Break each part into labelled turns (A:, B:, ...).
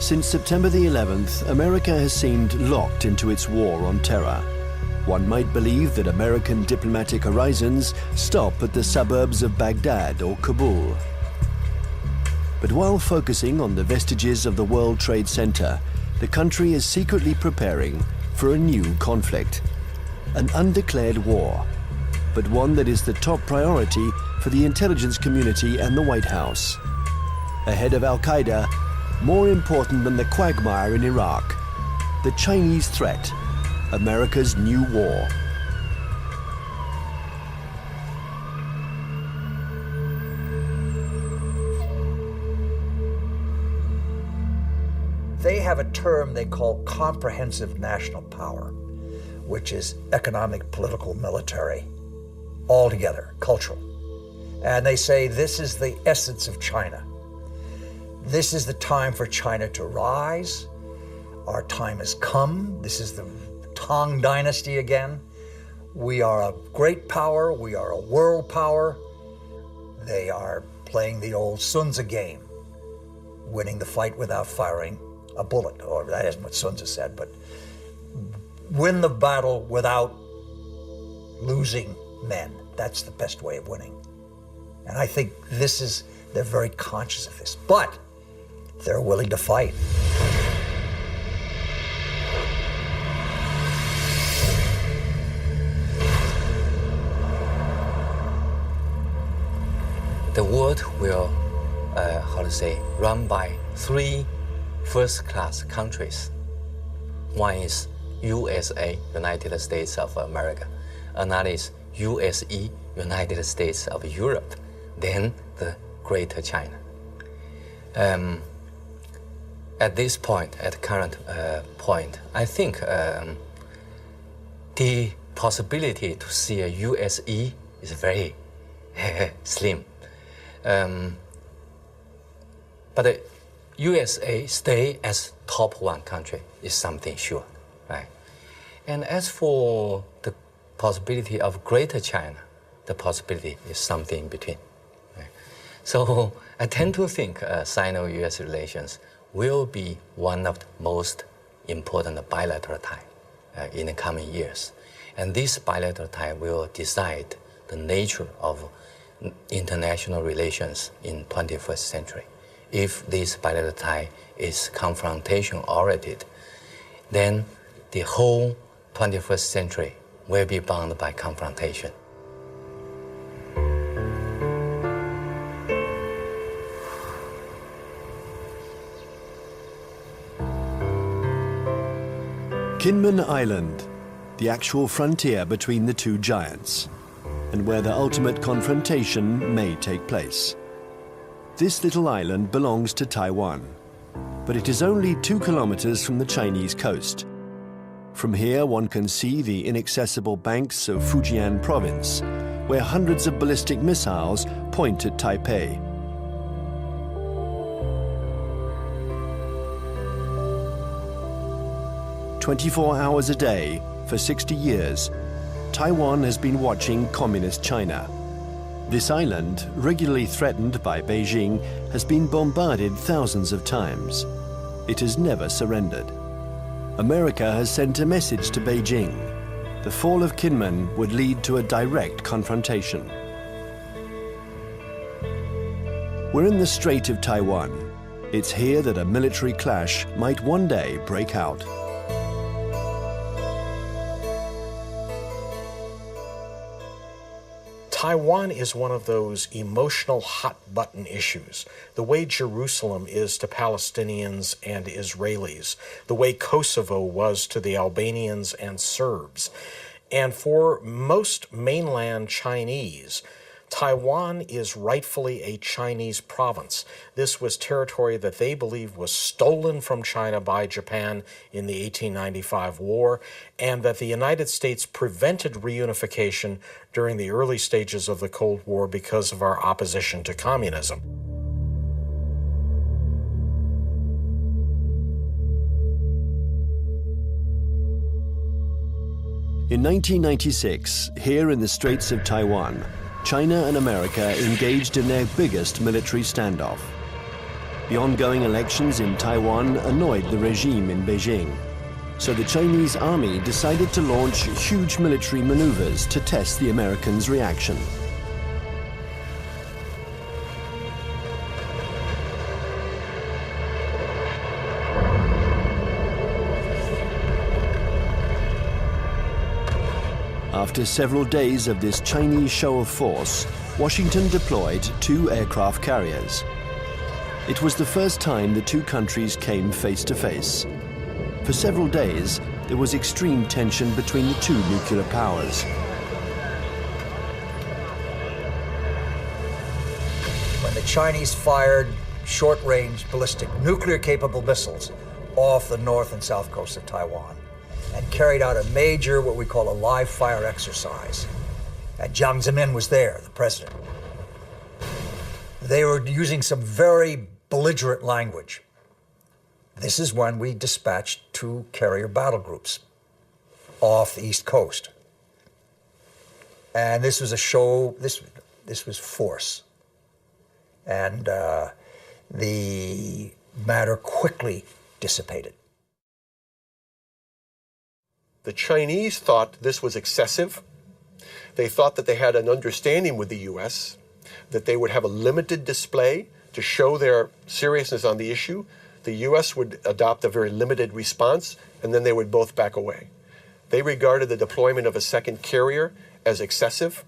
A: Since September the 11th, America has seemed locked into its war on terror. One might believe that American diplomatic horizons stop at the suburbs of Baghdad or Kabul. But while focusing on the vestiges of the World Trade Center, the country is secretly preparing for a new conflict. An undeclared war, but one that is the top priority for the intelligence community and the White House. Ahead of Al-Qaeda, more important than the quagmire in Iraq, the Chinese threat, America's new war.
B: They have a term they call comprehensive national power, which is economic, political, military, all together, cultural. And they say this is the essence of China. This is the time for China to rise. Our time has come. This is the Tang Dynasty again. We are a great power. We are a world power. They are playing the old Sun Tzu game, winning the fight without firing a bullet, or that isn't what Sun Tzu said, but win the battle without losing men. That's the best way of winning. And I think they're very conscious of this, but they're willing to fight.
C: The world will, run by three first-class countries. One is USA, United States of America. Another is USE, United States of Europe. Then the Greater China. At this point, at the current point, I think the possibility to see a USE is very slim. But the USA stay as top one country is something sure, right? And as for the possibility of Greater China, the possibility is something in between. Right? So I tend to think Sino-US relations will be one of the most important bilateral ties in the coming years. And this bilateral tie will decide the nature of international relations in 21st century. If this bilateral tie is confrontation-oriented, then the whole 21st century will be bound by confrontation.
A: Kinmen Island, the actual frontier between the two giants, and where the ultimate confrontation may take place. This little island belongs to Taiwan, but it is only 2 kilometers from the Chinese coast. From here, one can see the inaccessible banks of Fujian province, where hundreds of ballistic missiles point at Taipei. "24 hours a day, for 60 years, Taiwan has been watching Communist China. This island, regularly threatened by Beijing, has been bombarded thousands of times. It has never surrendered. America has sent a message to Beijing. The fall of Kinmen would lead to a direct confrontation. We're in the Strait of Taiwan. It's here that a military clash might one day break out.
D: Taiwan is one of those emotional hot-button issues, the way Jerusalem is to Palestinians and Israelis, the way Kosovo was to the Albanians and Serbs. And for most mainland Chinese, Taiwan is rightfully a Chinese province. This was territory that they believe was stolen from China by Japan in the 1895 war, and that the United States prevented reunification during the early stages of the Cold War because of our opposition to communism.
A: In 1996, here in the Straits of Taiwan, China and America engaged in their biggest military standoff. The ongoing elections in Taiwan annoyed the regime in Beijing. So the Chinese army decided to launch huge military maneuvers to test the Americans' reaction. After several days of this Chinese show of force, Washington deployed 2 aircraft carriers. It was the first time the two countries came face to face. For several days, there was extreme tension between the two nuclear powers.
B: When the Chinese fired short-range ballistic nuclear-capable missiles off the north and south coast of Taiwan and carried out a major, what we call a live-fire exercise. And Jiang Zemin was there, the president. They were using some very belligerent language. This is when we dispatched 2 carrier battle groups off the East Coast. And this was a show, this was force. And the matter quickly dissipated.
E: The Chinese thought this was excessive. They thought that they had an understanding with the U.S., that they would have a limited display to show their seriousness on the issue. The U.S. would adopt a very limited response, and then they would both back away. They regarded the deployment of a second carrier as excessive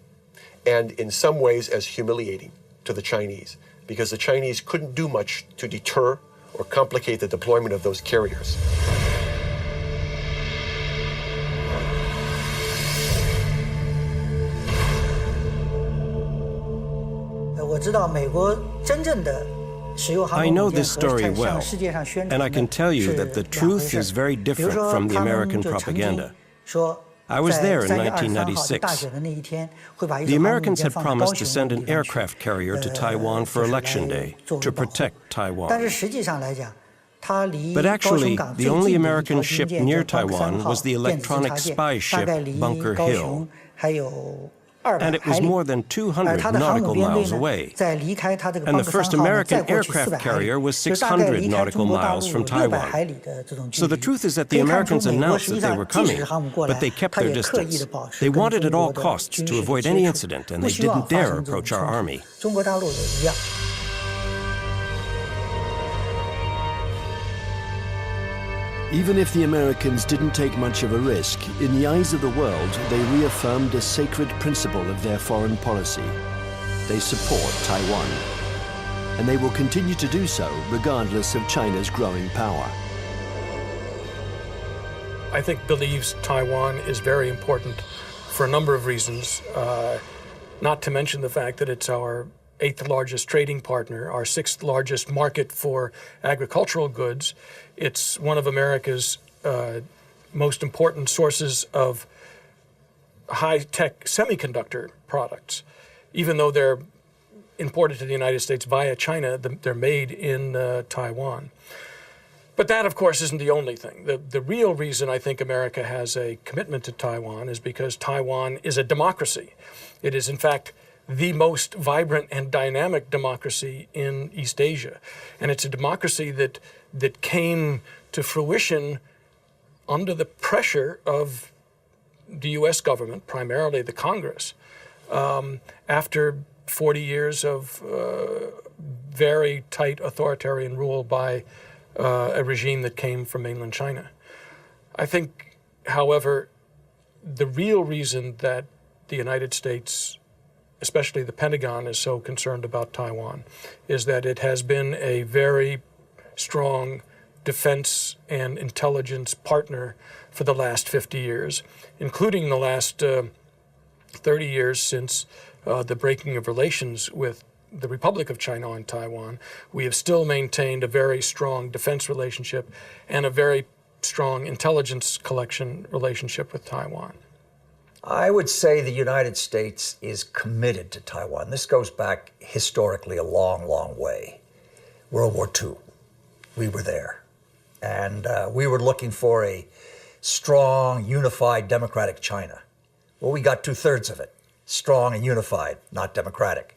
E: and in some ways as humiliating to the Chinese, because the Chinese couldn't do much to deter or complicate the deployment of those carriers.
F: I know this story well, and I can tell you that the truth is very different from the American propaganda. I was there in 1996. The Americans had promised to send an aircraft carrier to Taiwan for Election Day to protect Taiwan. But actually, the only American ship near Taiwan was the electronic spy ship Bunker Hill. And it was more than 200 nautical miles away. And the first American aircraft carrier was 600 nautical miles from Taiwan. So the truth is that the Americans announced that they were coming, but they kept their distance. They wanted at all costs to avoid any incident, and they didn't dare approach our army.
A: Even if the Americans didn't take much of a risk, in the eyes of the world, they reaffirmed a sacred principle of their foreign policy. They support Taiwan. And they will continue to do so, regardless of China's growing power.
G: I think believes Taiwan is very important for a number of reasons, not to mention the fact that it's our 8th largest trading partner, our 6th largest market for agricultural goods. It's one of America's most important sources of high-tech semiconductor products. Even though they're imported to the United States via China, they're made in Taiwan. But that, of course, isn't the only thing. The real reason I think America has a commitment to Taiwan is because Taiwan is a democracy. It is, in fact, the most vibrant and dynamic democracy in East Asia. And it's a democracy that came to fruition under the pressure of the U.S. government, primarily the Congress, after 40 years of very tight authoritarian rule by a regime that came from mainland China. I think, however, the real reason that the United States, especially the Pentagon, is so concerned about Taiwan is that it has been a very strong defense and intelligence partner for the last 50 years, including the last 30 years since the breaking of relations with the Republic of China on Taiwan. We have still maintained a very strong defense relationship and a very strong intelligence collection relationship with Taiwan.
B: I would say the United States is committed to Taiwan. This goes back historically a long, long way. World War II, we were there. And we were looking for a strong, unified, democratic China. Well, we got 2/3 of it. Strong and unified, not democratic.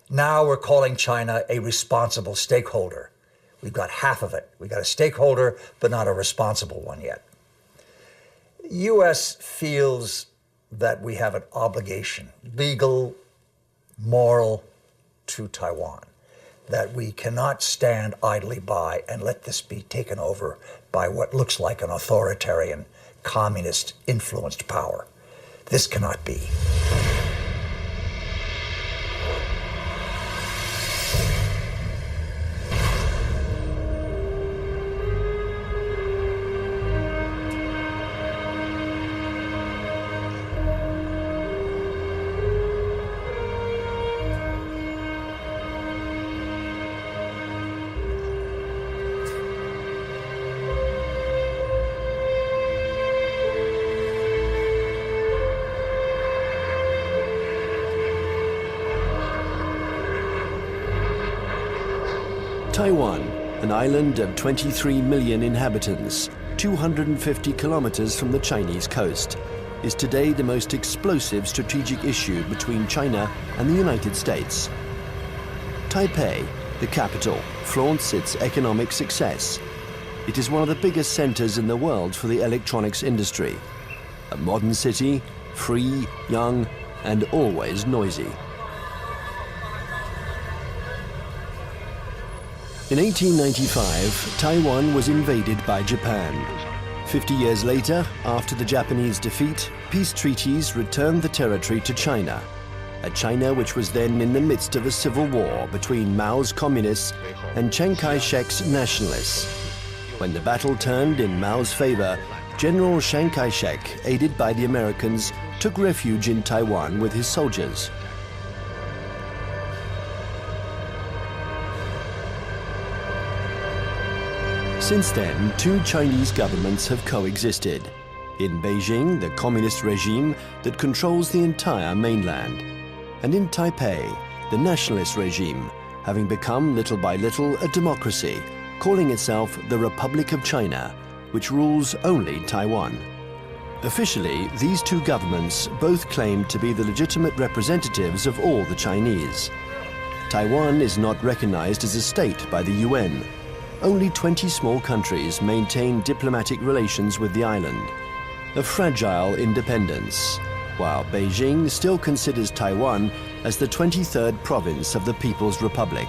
B: Now we're calling China a responsible stakeholder. We've got half of it. We've got a stakeholder, but not a responsible one yet. The U.S. feels that we have an obligation, legal, moral, to Taiwan, that we cannot stand idly by and let this be taken over by what looks like an authoritarian, communist-influenced power. This cannot be.
A: Taiwan, an island of 23 million inhabitants, 250 kilometers from the Chinese coast, is today the most explosive strategic issue between China and the United States. Taipei, the capital, flaunts its economic success. It is one of the biggest centers in the world for the electronics industry. A modern city, free, young, and always noisy. In 1895, Taiwan was invaded by Japan. 50 years later, after the Japanese defeat, peace treaties returned the territory to China, a China which was then in the midst of a civil war between Mao's communists and Chiang Kai-shek's nationalists. When the battle turned in Mao's favor, General Chiang Kai-shek, aided by the Americans, took refuge in Taiwan with his soldiers. Since then, two Chinese governments have coexisted. In Beijing, the communist regime that controls the entire mainland. And in Taipei, the nationalist regime, having become little by little a democracy, calling itself the Republic of China, which rules only Taiwan. Officially, these two governments both claim to be the legitimate representatives of all the Chinese. Taiwan is not recognized as a state by the UN. Only 20 small countries maintain diplomatic relations with the island. A fragile independence, while Beijing still considers Taiwan as the 23rd province of the People's Republic,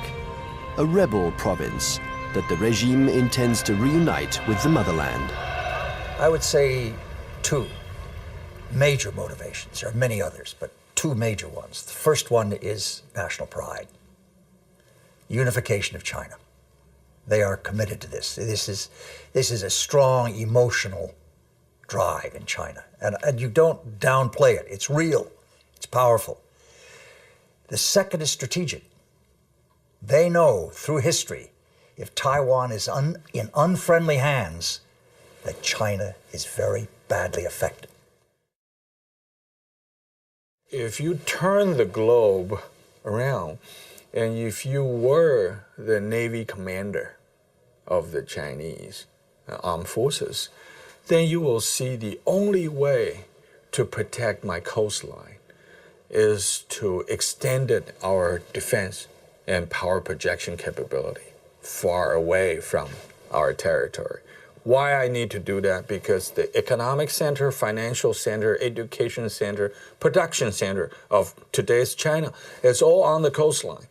A: a rebel province that the regime intends to reunite with the motherland.
B: I would say two major motivations. There are many others, but two major ones. The first one is national pride, unification of China. They are committed to this. This is a strong emotional drive in China. And you don't downplay it. It's real. It's powerful. The second is strategic. They know through history, if Taiwan is in unfriendly hands, that China is very badly affected.
H: If you turn the globe around, and if you were the Navy commander of the Chinese armed forces, then you will see the only way to protect my coastline is to extend our defense and power projection capability far away from our territory. Why I need to do that? Because the economic center, financial center, education center, production center of today's China is all on the coastline.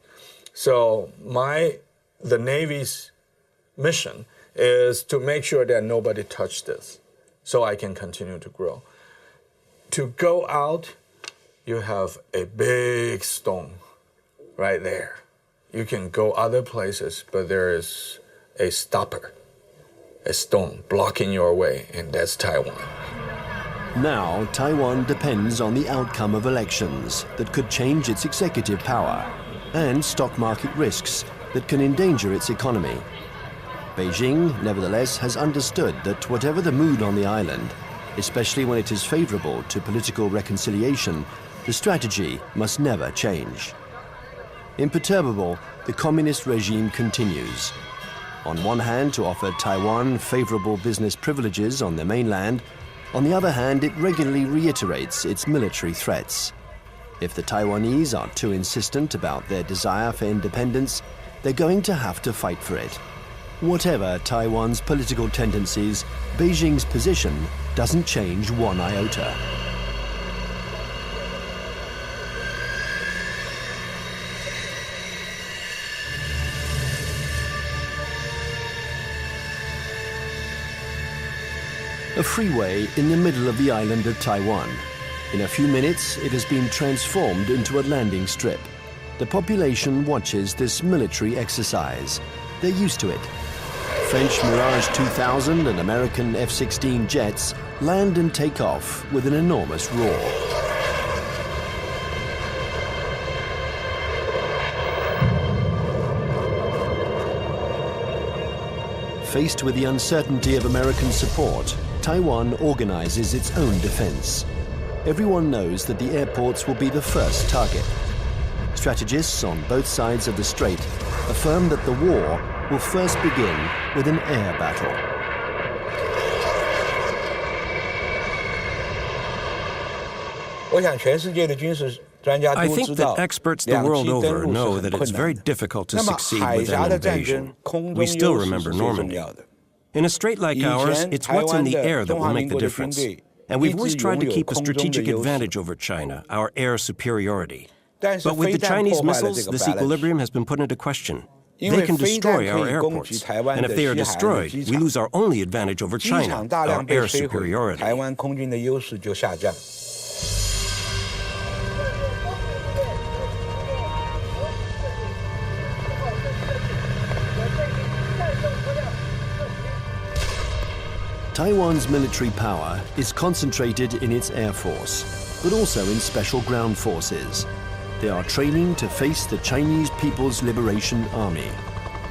H: So the Navy's mission is to make sure that nobody touched this so I can continue to grow. To go out, you have a big stone right there. You can go other places, but there is a stopper, a stone blocking your way, and that's Taiwan.
A: Now, Taiwan depends on the outcome of elections that could change its executive power and stock market risks that can endanger its economy. Beijing, nevertheless, has understood that whatever the mood on the island, especially when it is favorable to political reconciliation, the strategy must never change. Imperturbable, the communist regime continues. On one hand, to offer Taiwan favorable business privileges on the mainland. On the other hand, it regularly reiterates its military threats. If the Taiwanese are too insistent about their desire for independence, they're going to have to fight for it. Whatever Taiwan's political tendencies, Beijing's position doesn't change one iota. A freeway in the middle of the island of Taiwan. In a few minutes, it has been transformed into a landing strip. The population watches this military exercise. They're used to it. French Mirage 2000 and American F-16 jets land and take off with an enormous roar. Faced with the uncertainty of American support, Taiwan organizes its own defense. Everyone knows that the airports will be the first target. Strategists on both sides of the strait affirm that the war will first begin with an air battle.
F: I think that experts the world over know that it's very difficult to succeed with an invasion. We still remember Normandy. In a strait like ours, it's what's in the air that will make the difference. And we've always tried to keep a strategic advantage over China, our air superiority. But with the Chinese missiles, this equilibrium has been put into question. They can destroy our airports. And if they are destroyed, we lose our only advantage over China, our air superiority.
A: Taiwan's military power is concentrated in its air force, but also in special ground forces. They are training to face the Chinese People's Liberation Army.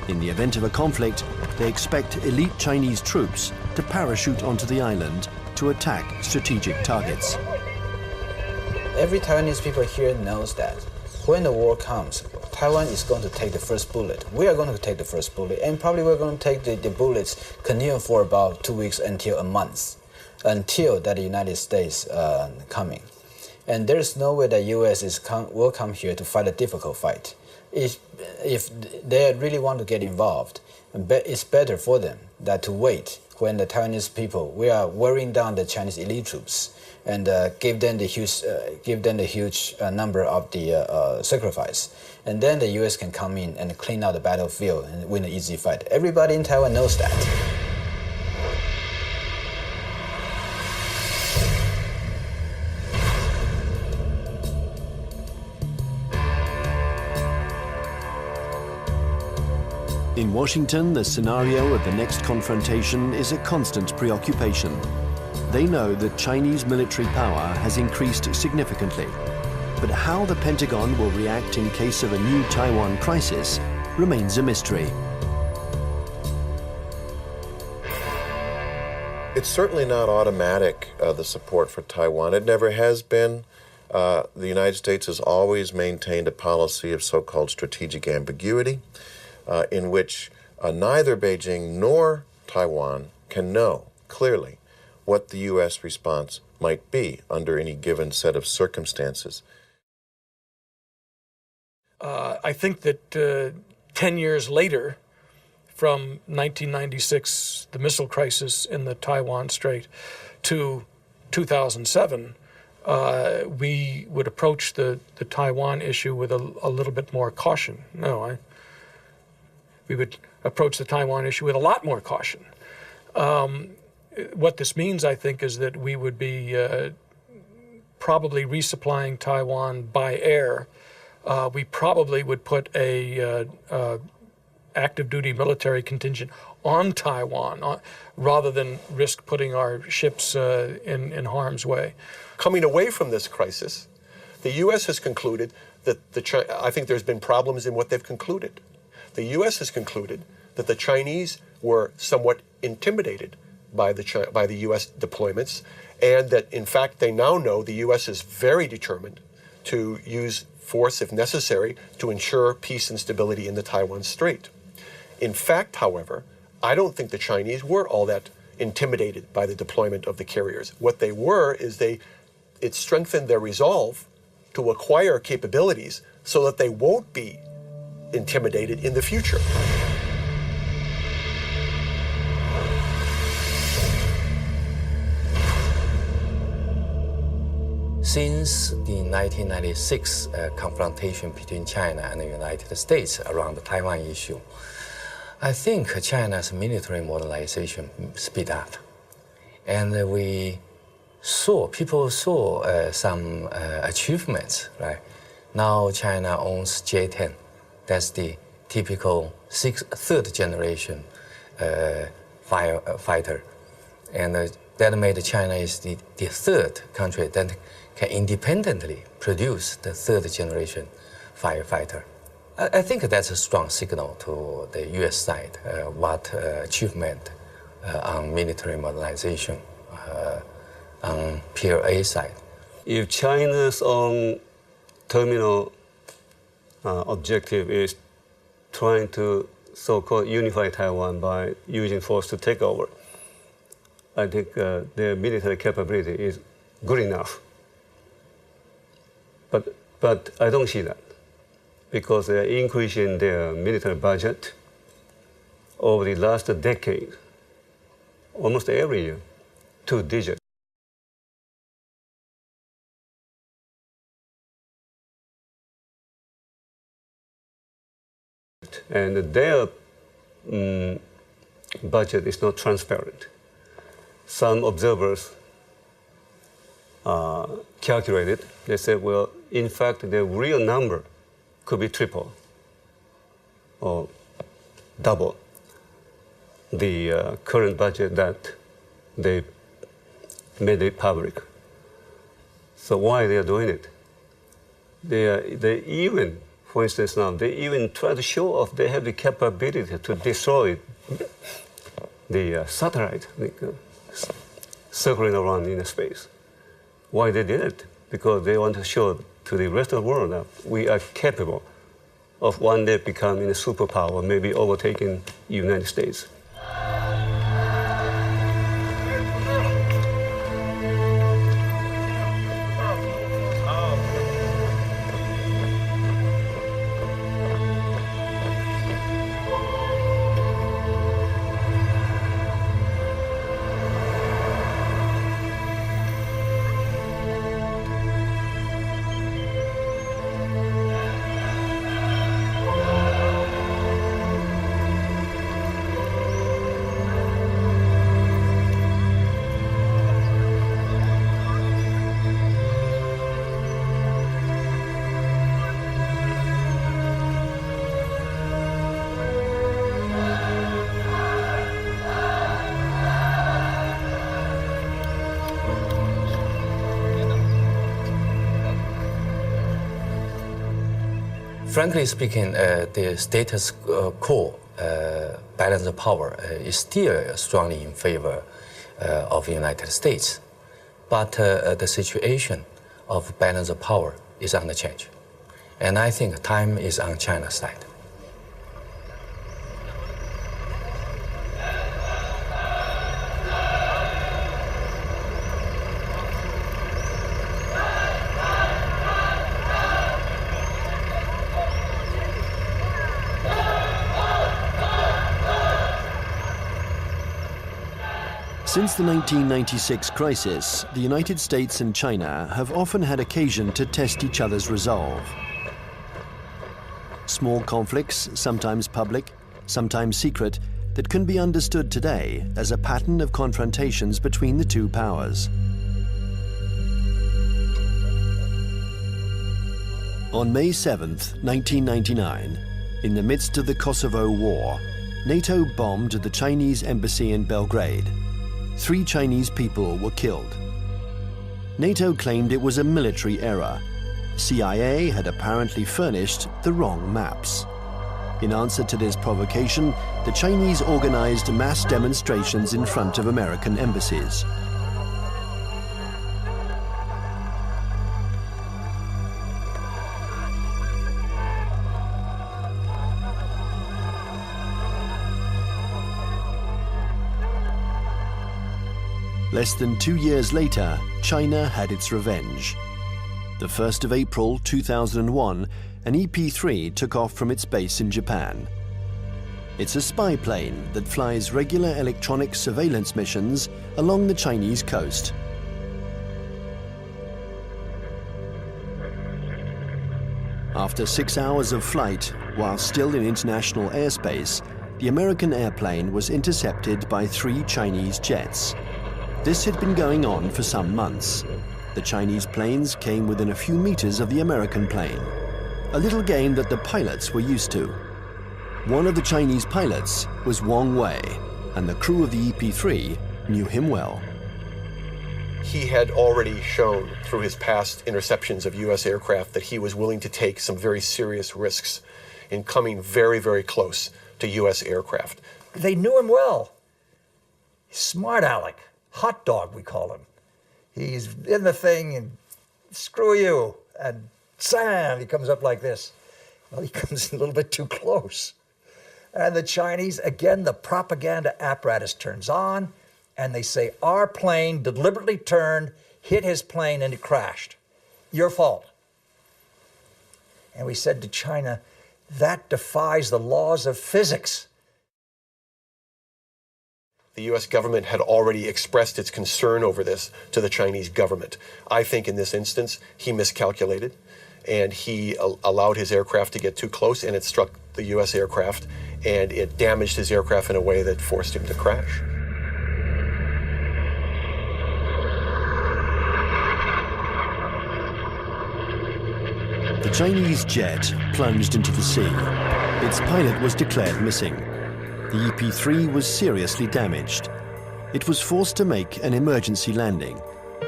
A: In the event of a conflict, they expect elite Chinese troops to parachute onto the island to attack strategic targets.
I: Every Taiwanese people here knows that when the war comes, Taiwan is going to take the first bullet. We are going to take the first bullet, and probably we're going to take the bullets continue for about 2 weeks until a month, until that the United States coming. And there's no way that U.S. will come here to fight a difficult fight. If they really want to get involved, it's better for them that to wait when the Taiwanese people, we are wearing down the Chinese elite troops and give them the huge number of the sacrifice. And then the U.S. can come in and clean out the battlefield and win an easy fight. Everybody in Taiwan knows that.
A: In Washington, the scenario of the next confrontation is a constant preoccupation. They know that Chinese military power has increased significantly. But how the Pentagon will react in case of a new Taiwan crisis remains a mystery.
E: It's certainly not automatic, the support for Taiwan. It never has been. The United States has always maintained a policy of so-called strategic ambiguity, in which neither Beijing nor Taiwan can know clearly what the U.S. response might be under any given set of circumstances.
G: I think that 10 years later, from 1996, the missile crisis in the Taiwan Strait, to 2007, we would approach the Taiwan issue with a little bit more caution. We would approach the Taiwan issue with a lot more caution. What this means, I think, is that we would be probably resupplying Taiwan by air. We probably would put a active duty military contingent on Taiwan rather than risk putting our ships in harm's way.
E: Coming away from this crisis, the U.S. has concluded that I think there's been problems in what they've concluded. The U.S. has concluded that the Chinese were somewhat intimidated by the U.S. deployments, and that in fact they now know the U.S. is very determined to use force, if necessary, to ensure peace and stability in the Taiwan Strait. In fact, however, I don't think the Chinese were all that intimidated by the deployment of the carriers. What they were is it strengthened their resolve to acquire capabilities so that they won't be intimidated in the future.
C: Since the 1996 confrontation between China and the United States around the Taiwan issue, I think China's military modernization speed up. And people saw some achievements, right? Now China owns J-10. That's the typical third generation fighter. And that made China is the third country that can independently produce the third generation firefighter. I think that's a strong signal to the US side, what achievement on military modernization on PLA side.
J: If China's own terminal objective is trying to so-called unify Taiwan by using force to take over, I think their military capability is good enough. But I don't see that, because they're increasing their military budget over the last decade, almost every year, 2 digits. And their budget is not transparent. Some observers calculated, they said, well, in fact, the real number could be triple or double the current budget that they made it public. So why they are doing it? They even, for instance now, they even try to show off they have the capability to destroy the satellite circling around in space. Why they did it? Because they want to show to the rest of the world that we are capable of one day becoming a superpower, maybe overtaking the United States.
C: Frankly speaking, the status quo balance of power is still strongly in favor of the United States. But the situation of balance of power is on the change. And I think time is on China's side.
A: Since the 1996 crisis, the United States and China have often had occasion to test each other's resolve. Small conflicts, sometimes public, sometimes secret, that can be understood today as a pattern of confrontations between the two powers. On May 7th, 1999, in the midst of the Kosovo War, NATO bombed the Chinese embassy in Belgrade. 3 Chinese people were killed. NATO claimed it was a military error. CIA had apparently furnished the wrong maps. In answer to this provocation, the Chinese organized mass demonstrations in front of American embassies. Less than 2 years later, China had its revenge. The 1st of April 2001, an EP-3 took off from its base in Japan. It's a spy plane that flies regular electronic surveillance missions along the Chinese coast. After 6 hours of flight, while still in international airspace, the American airplane was intercepted by 3 Chinese jets. This had been going on for some months. The Chinese planes came within a few meters of the American plane, a little game that the pilots were used to. One of the Chinese pilots was Wang Wei, and the crew of the EP-3 knew him well.
E: He had already shown through his past interceptions of U.S. aircraft that he was willing to take some very serious risks in coming very, very close to U.S. aircraft.
B: They knew him well. Smart Alec, hot dog we call him. He's in the thing and screw you, and Sam, he comes up like this. Well, he comes a little bit too close. And the Chinese, again, the propaganda apparatus turns on, and they say, our plane deliberately turned, hit his plane, and it crashed. Your fault. And we said to China, that defies the laws of physics.
E: The U.S. government had already expressed its concern over this to the Chinese government. I think in this instance, he miscalculated, and he allowed his aircraft to get too close, and it struck the U.S. aircraft, and it damaged his aircraft in a way that forced him to crash.
A: The Chinese jet plunged into the sea. Its pilot was declared missing. The EP-3 was seriously damaged. It was forced to make an emergency landing,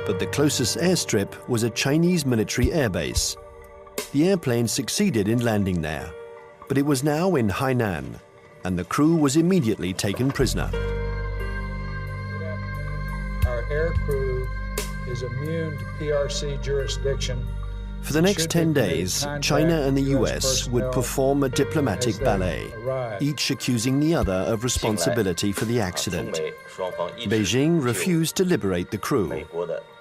A: but the closest airstrip was a Chinese military airbase. The airplane succeeded in landing there, but it was now in Hainan, and the crew was immediately taken prisoner.
K: Our aircrew is immune to PRC jurisdiction.
A: For the next 10 days, China and the US would perform a diplomatic ballet, each accusing the other of responsibility for the accident. Beijing refused to liberate the crew.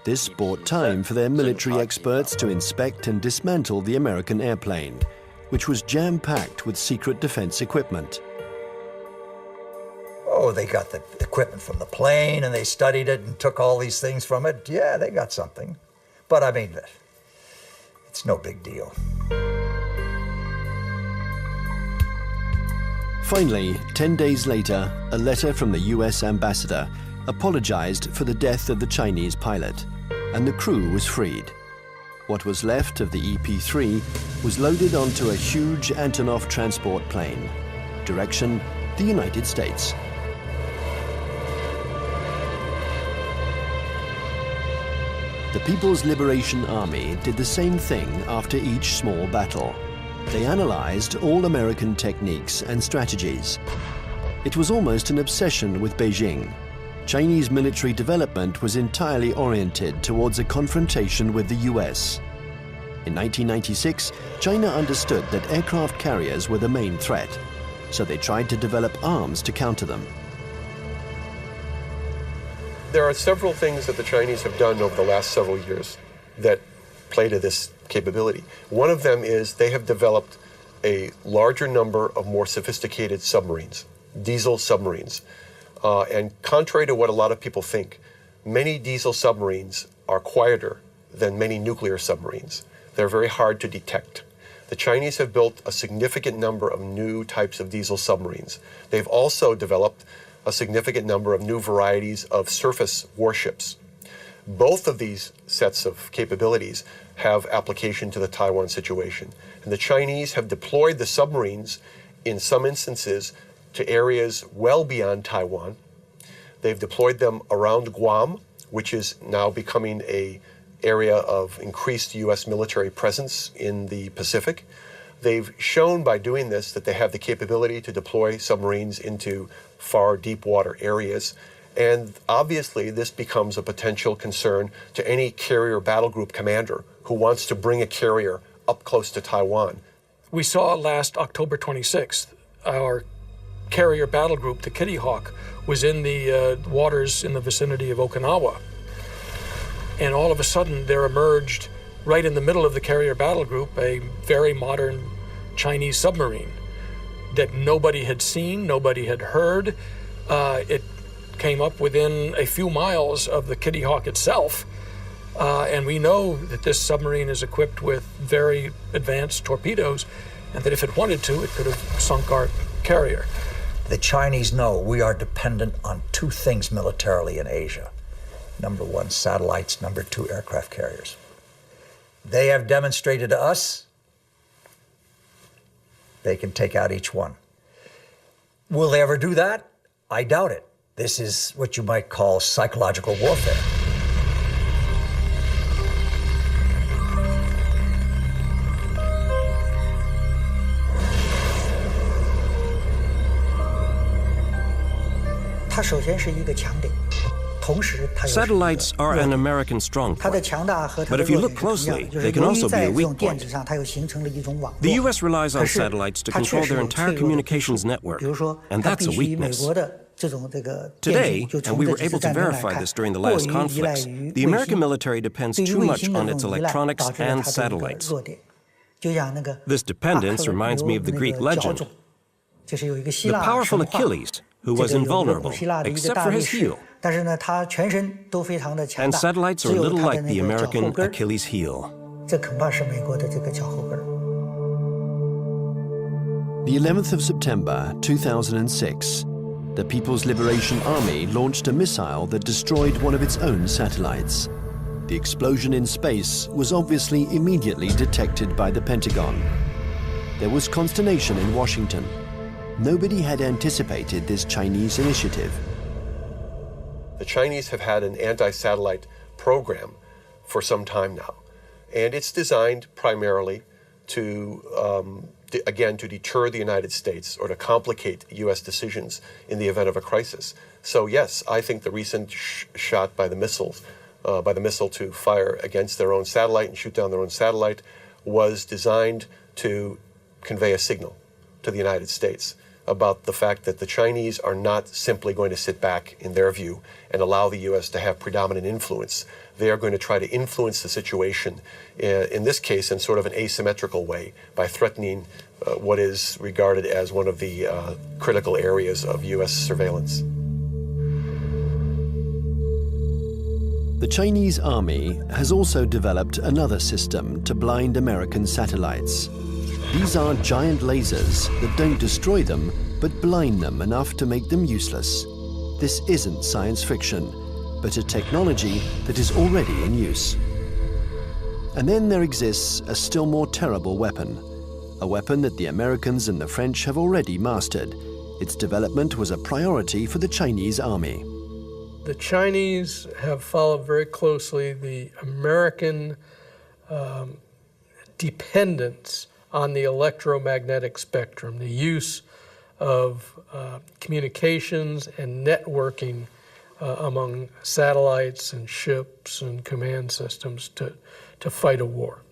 A: This bought time for their military experts to inspect and dismantle the American airplane, which was jam-packed with secret defense equipment.
B: Oh, they got the equipment from the plane, and they studied it and took all these things from it. Yeah, they got something. But I mean, it's no big deal.
A: Finally, 10 days later, a letter from the US ambassador apologized for the death of the Chinese pilot, and the crew was freed. What was left of the EP-3 was loaded onto a huge Antonov transport plane. Direction, the United States. The People's Liberation Army did the same thing after each small battle. They analyzed all American techniques and strategies. It was almost an obsession with Beijing. Chinese military development was entirely oriented towards a confrontation with the US. In 1996, China understood that aircraft carriers were the main threat, so they tried to develop arms to counter them.
E: There are several things that the Chinese have done over the last several years that play to this capability. One of them is they have developed a larger number of more sophisticated submarines, diesel submarines. And contrary to what a lot of people think, many diesel submarines are quieter than many nuclear submarines. They're very hard to detect. The Chinese have built a significant number of new types of diesel submarines. They've also developed a significant number of new varieties of surface warships. Both of these sets of capabilities have application to the Taiwan situation. And the Chinese have deployed the submarines in some instances to areas well beyond Taiwan. They've deployed them around Guam, which is now becoming an area of increased U.S. military presence in the Pacific. They've shown by doing this that they have the capability to deploy submarines into far deep water areas. And obviously, this becomes a potential concern to any carrier battle group commander who wants to bring a carrier up close to Taiwan.
G: We saw last October 26th, our carrier battle group, the Kitty Hawk, was in the waters in the vicinity of Okinawa. And all of a sudden, there emerged right in the middle of the carrier battle group, a very modern Chinese submarine that nobody had seen, nobody had heard. It came up within a few miles of the Kitty Hawk itself. And we know that this submarine is equipped with very advanced torpedoes, and that if it wanted to, it could have sunk our carrier.
B: The Chinese know we are dependent on two things militarily in Asia. Number one, satellites. Number two, aircraft carriers. They have demonstrated to us they can take out each one. Will they ever do that? I doubt it. This is what you might call psychological warfare.
F: Satellites are an American strong point. But if you look closely, they can also be a weak point. The U.S. relies on satellites to control their entire communications network, and that's a weakness. Today, and we were able to verify this during the last conflicts, the American military depends too much on its electronics and satellites. This dependence reminds me of the Greek legend. The powerful Achilles, who was invulnerable, except for his heel. And satellites are a little like the American Achilles heel.
A: The 11th of September 2006, the People's Liberation Army launched a missile that destroyed one of its own satellites. The explosion in space was obviously immediately detected by the Pentagon. There was consternation in Washington. Nobody had anticipated this Chinese initiative.
E: The Chinese have had an anti-satellite program for some time now, and it's designed primarily to, again, to deter the United States or to complicate U.S. decisions in the event of a crisis. So yes, I think the recent shot by the missile to fire against their own satellite and shoot down their own satellite was designed to convey a signal to the United States about the fact that the Chinese are not simply going to sit back, in their view, and allow the U.S. to have predominant influence. They are going to try to influence the situation, in this case, in sort of an asymmetrical way, by threatening what is regarded as one of the critical areas of U.S. surveillance.
A: The Chinese army has also developed another system to blind American satellites. These are giant lasers that don't destroy them, but blind them enough to make them useless. This isn't science fiction, but a technology that is already in use. And then there exists a still more terrible weapon, a weapon that the Americans and the French have already mastered. Its development was a priority for the Chinese army.
G: The Chinese have followed very closely the American dependence on the electromagnetic spectrum, the use of communications and networking among satellites and ships and command systems to fight a war.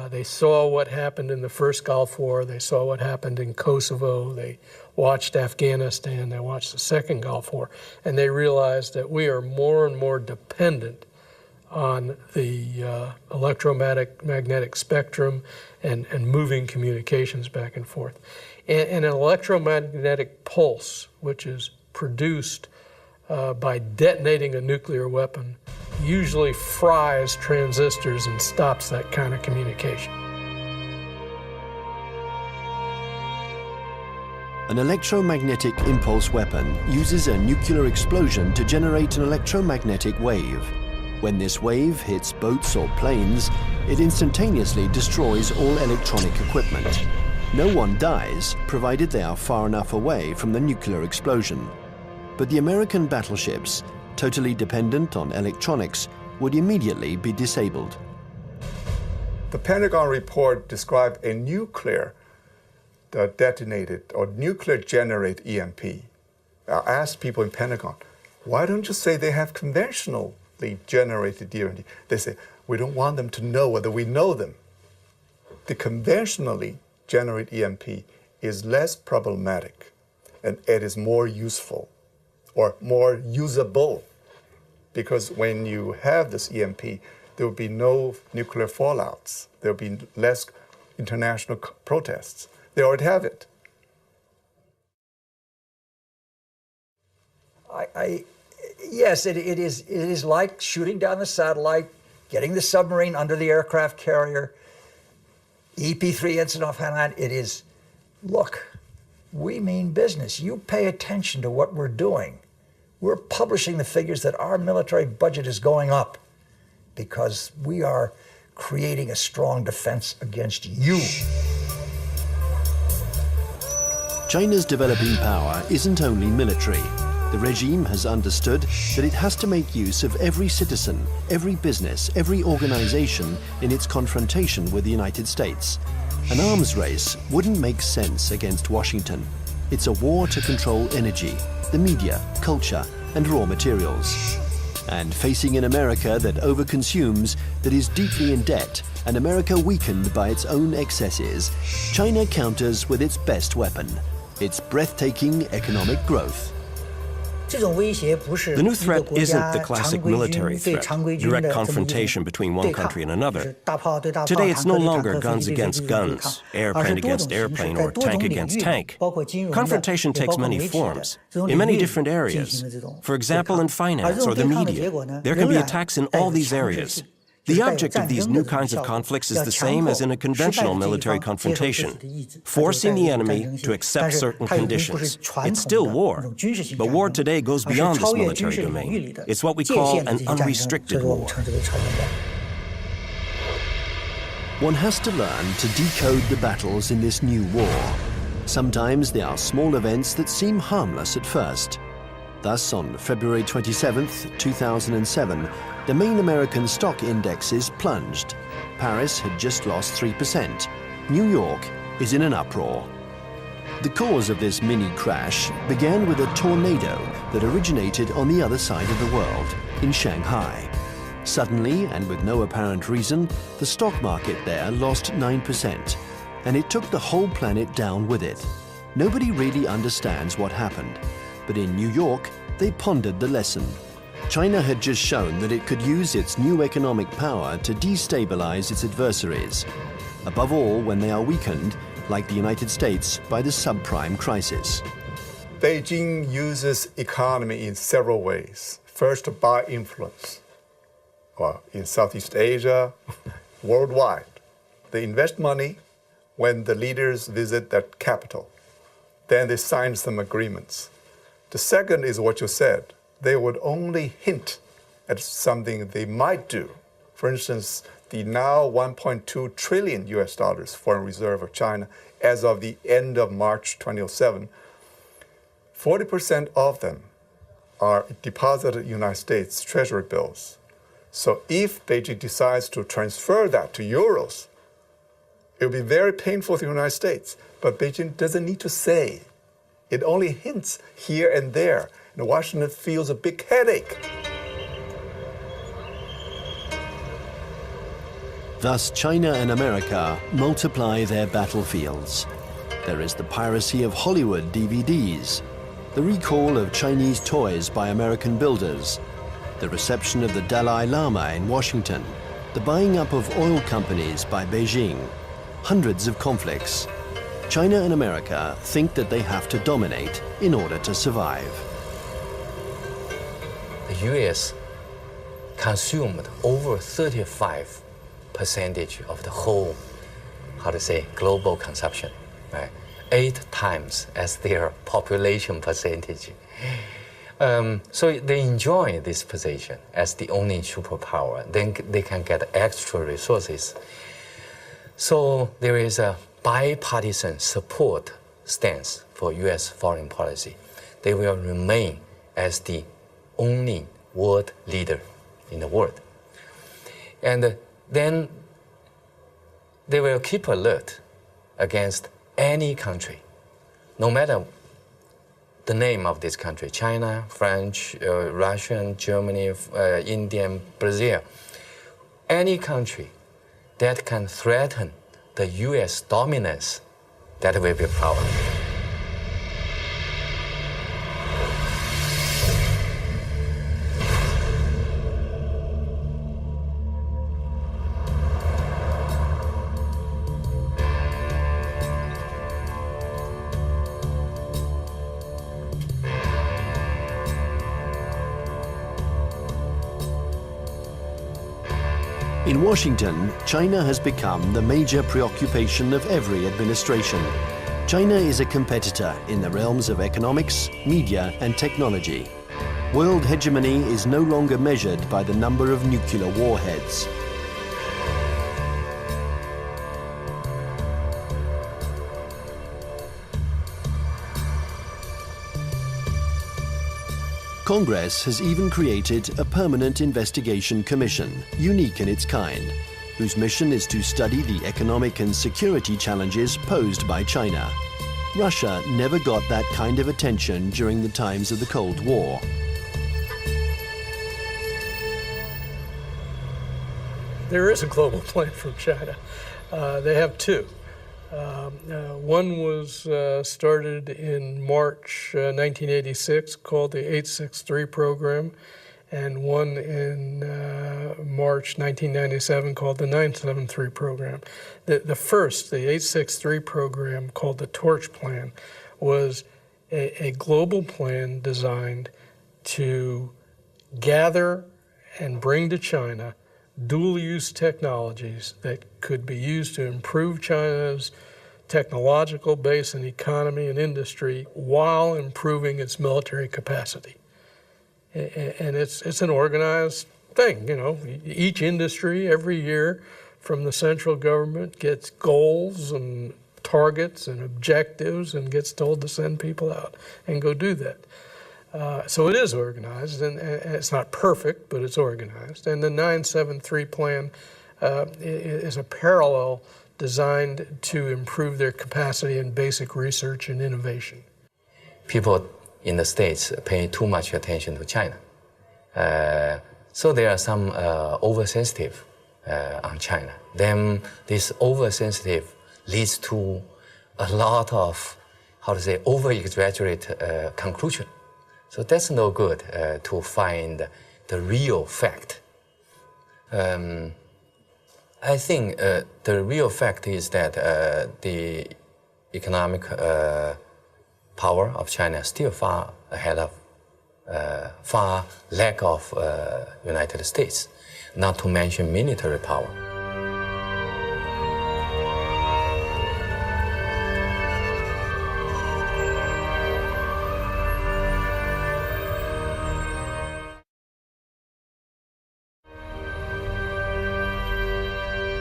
G: They saw what happened in the first Gulf War, they saw what happened in Kosovo, they watched Afghanistan, they watched the second Gulf War, and they realized that we are more and more dependent on the electromagnetic spectrum and moving communications back and forth. And an electromagnetic pulse, which is produced by detonating a nuclear weapon, usually fries transistors and stops that kind of communication.
A: An electromagnetic impulse weapon uses a nuclear explosion to generate an electromagnetic wave. When this wave hits boats or planes, it instantaneously destroys all electronic equipment. No one dies, provided they are far enough away from the nuclear explosion. But the American battleships, totally dependent on electronics, would immediately be disabled.
L: The Pentagon report described a nuclear detonated or nuclear generate EMP. I asked people in Pentagon, why don't you say they have conventionally generated EMP? They say, we don't want them to know whether we know them. The conventionally generated EMP is less problematic and it is more useful or more usable, because when you have this EMP, there would be no nuclear fallouts. There would be less international protests. They already have it.
B: Yes, it is like shooting down the satellite, getting the submarine under the aircraft carrier, EP-3 incident off Hainan. It is, look, we mean business. You pay attention to what we're doing. We're publishing the figures that our military budget is going up because we are creating a strong defense against you.
A: China's developing power isn't only military. The regime has understood that it has to make use of every citizen, every business, every organization in its confrontation with the United States. An arms race wouldn't make sense against Washington. It's a war to control energy, the media, culture, and raw materials. And facing an America that overconsumes, that is deeply in debt, an America weakened by its own excesses, China counters with its best weapon, its breathtaking economic growth.
F: The new threat isn't the classic military threat, direct confrontation between one country and another. Today, it's no longer guns against guns, airplane against airplane, or tank against tank. Confrontation takes many forms, in many different areas. For example, in finance or the media, there can be attacks in all these areas. The object of these new kinds of conflicts is the same as in a conventional military confrontation, forcing the enemy to accept certain conditions. It's still war, but war today goes beyond this military domain. It's what we call an unrestricted war.
A: One has to learn to decode the battles in this new war. Sometimes they are small events that seem harmless at first. Thus, on February 27, 2007, the main American stock indexes plunged. Paris had just lost 3%. New York is in an uproar. The cause of this mini crash began with a tornado that originated on the other side of the world, in Shanghai. Suddenly, and with no apparent reason, the stock market there lost 9%, and it took the whole planet down with it. Nobody really understands what happened, but in New York, they pondered the lesson. China had just shown that it could use its new economic power to destabilize its adversaries, above all when they are weakened, like the United States, by the subprime crisis.
L: Beijing uses economy in several ways. First, by influence. Well, in Southeast Asia, worldwide. They invest money when the leaders visit that capital. Then they sign some agreements. The second is what you said. They would only hint at something they might do. For instance, the now $1.2 trillion US foreign reserve of China as of the end of March 2007, 40% of them are deposited in United States Treasury bills. So if Beijing decides to transfer that to euros, it will be very painful to the United States. But Beijing doesn't need to say. It only hints here and there. And Washington feels a big headache.
A: Thus, China and America multiply their battlefields. There is the piracy of Hollywood DVDs, the recall of Chinese toys by American builders, the reception of the Dalai Lama in Washington, the buying up of oil companies by Beijing, hundreds of conflicts. China and America think that they have to dominate in order to survive.
C: The US consumed over 35% of the whole, global consumption, right? 8 times as their population percentage. So they enjoy this position as the only superpower. Then they can get extra resources. So there is a bipartisan support stance for US foreign policy. They will remain as the only world leader in the world. And then they will keep alert against any country, no matter the name of this country, China, French, Russian, Germany, India, Brazil, any country that can threaten the US dominance, that will be a problem.
A: In Washington, China has become the major preoccupation of every administration. China is a competitor in the realms of economics, media, and technology. World hegemony is no longer measured by the number of nuclear warheads. Congress has even created a permanent investigation commission, unique in its kind, whose mission is to study the economic and security challenges posed by China. Russia never got that kind of attention during the times of the Cold War.
G: There is a global plan from China. They have two. One was started in March 1986, called the 863 program, and one in March 1997 called the 973 program. The first, the 863 program, called the Torch Plan, was a global plan designed to gather and bring to China dual-use technologies that could be used to improve China's technological base and economy and industry while improving its military capacity. And it's an organized thing, you know. Each industry every year from the central government gets goals and targets and objectives and gets told to send people out and go do that. So it is organized, and it's not perfect, but it's organized. And the 973 plan is a parallel designed to improve their capacity in basic research and innovation.
C: People in the States pay too much attention to China. So there are some oversensitive on China. Then this oversensitive leads to a lot of, over-exaggerate conclusion. So that's no good to find the real fact. I think the real fact is that the economic power of China is still far ahead of, far lack of United States, not to mention military power.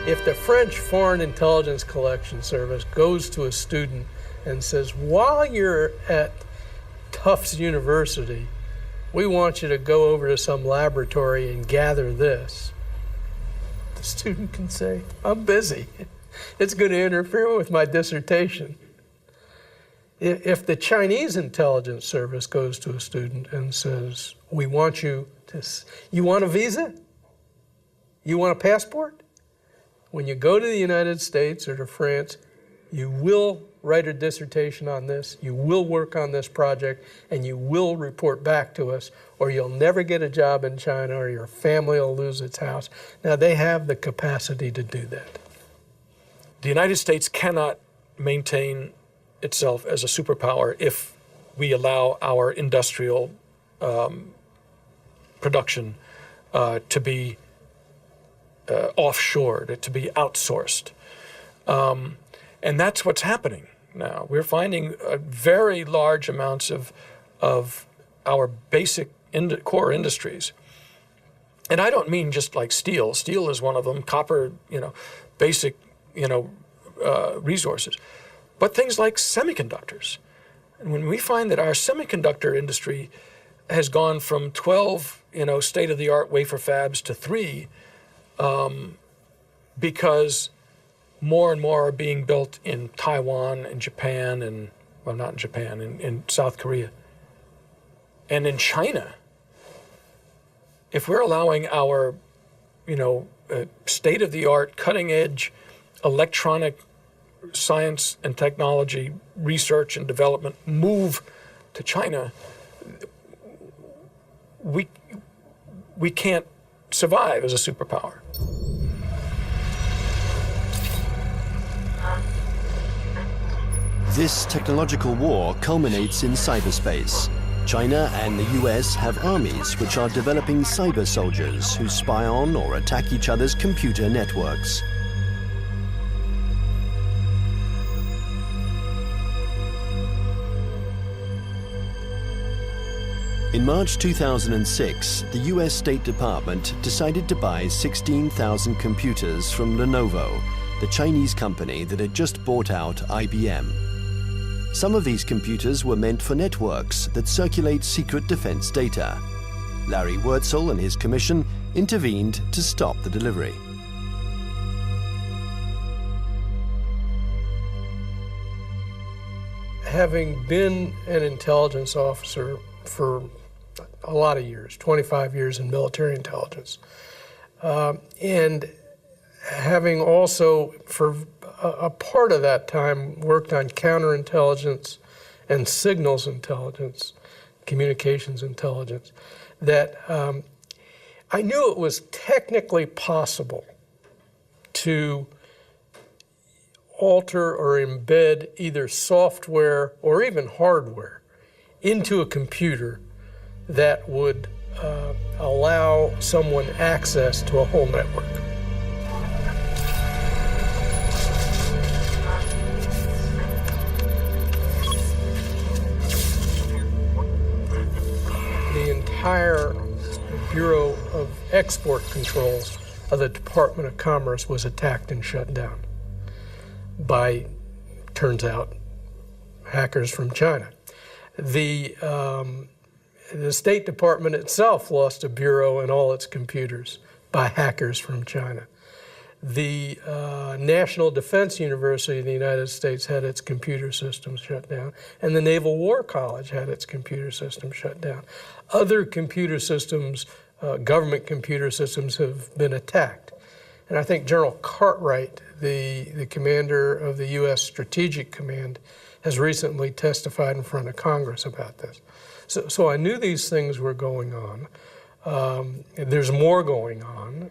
G: If the French Foreign Intelligence Collection Service goes to a student and says, while you're at Tufts University, we want you to go over to some laboratory and gather this, the student can say, I'm busy. It's going to interfere with my dissertation. If the Chinese intelligence service goes to a student and says, we want you to, you want a visa? You want a passport? When you go to the United States or to France, you will write a dissertation on this, you will work on this project, and you will report back to us, or you'll never get a job in China, or your family will lose its house. Now, they have the capacity to do that. The United States cannot maintain itself as a superpower if we allow our industrial production to be offshored, to be outsourced. And that's what's happening now. We're finding very large amounts of our basic core industries. And I don't mean just like steel. Steel is one of them, copper, basic, resources. But things like semiconductors. And when we find that our semiconductor industry has gone from 12, state-of-the-art wafer fabs to 3, because more and more are being built in Taiwan and Japan and, well, not in Japan, in South Korea. And in China, if we're allowing our, state-of-the-art, cutting-edge electronic science and technology research and development move to China, we can't survive as a superpower.
A: This technological war culminates in cyberspace. China and the US have armies which are developing cyber soldiers who spy on or attack each other's computer networks. In March 2006, the US State Department decided to buy 16,000 computers from Lenovo, the Chinese company that had just bought out IBM. Some of these computers were meant for networks that circulate secret defense data. Larry Wurtzel and his commission intervened to stop the delivery.
G: Having been an intelligence officer for a lot of years, 25 years in military intelligence, and having also for a part of that time worked on counterintelligence and signals intelligence, communications intelligence, that I knew it was technically possible to alter or embed either software or even hardware into a computer that would allow someone access to a whole network. The entire Bureau of Export Controls of the Department of Commerce was attacked and shut down by, turns out, hackers from China. The State Department itself lost a bureau and all its computers by hackers from China. The National Defense University of the United States had its computer systems shut down, and the Naval War College had its computer system shut down. Other computer systems, government computer systems, have been attacked. And I think General Cartwright, the commander of the U.S. Strategic Command, has recently testified in front of Congress about this. So I knew these things were going on. There's more going on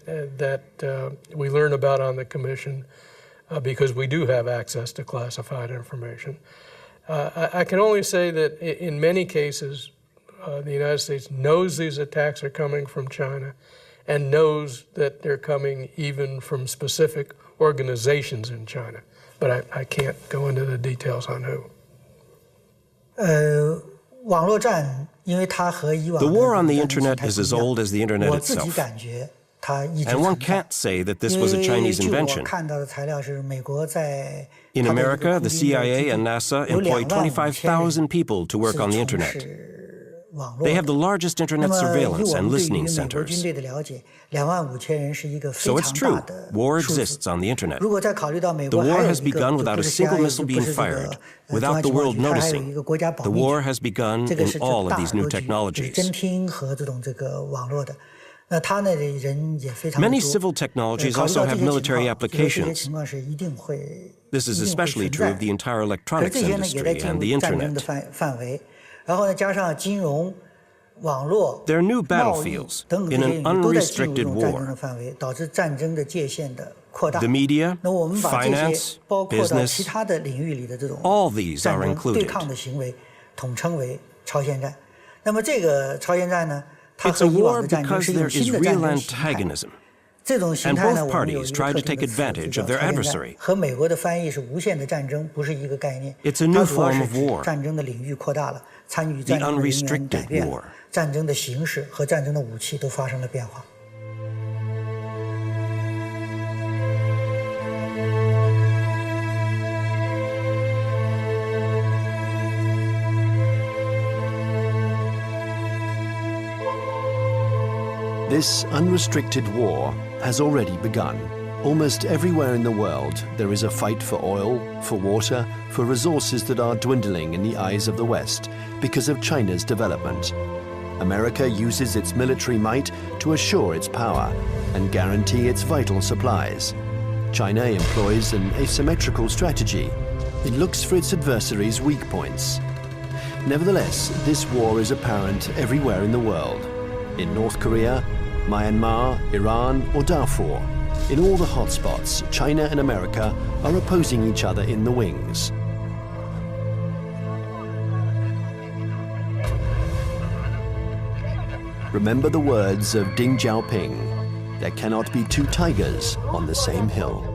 G: that we learn about on the Commission because we do have access to classified information. I can only say that in many cases, the United States knows these attacks are coming from China and knows that they're coming even from specific organizations in China. But I can't go into the details on who.
F: The war on the internet is as old as the internet itself. And one can't say that this was a Chinese invention. In America, the CIA and NASA employ 25,000 people to work on the internet. They have the largest internet surveillance and listening centers. So it's true, war exists on the internet. The war has begun without a single missile being fired, without the world noticing. The war has begun in all of these new technologies. Many civil technologies also have military applications. This is especially true of the entire electronics industry and the internet. They're new battlefields in an unrestricted war. The media, finance, business, all these are included. It's a war because there is real antagonism, and both parties try to take advantage of their adversary. It's a new form of war, the unrestricted war.
A: This unrestricted war has already begun. Almost everywhere in the world, there is a fight for oil, for water, for resources that are dwindling in the eyes of the West because of China's development. America uses its military might to assure its power and guarantee its vital supplies. China employs an asymmetrical strategy. It looks for its adversaries' weak points. Nevertheless, this war is apparent everywhere in the world. In North Korea, Myanmar, Iran, or Darfur, in all the hotspots, China and America are opposing each other in the wings. Remember the words of Deng Xiaoping: there cannot be two tigers on the same hill.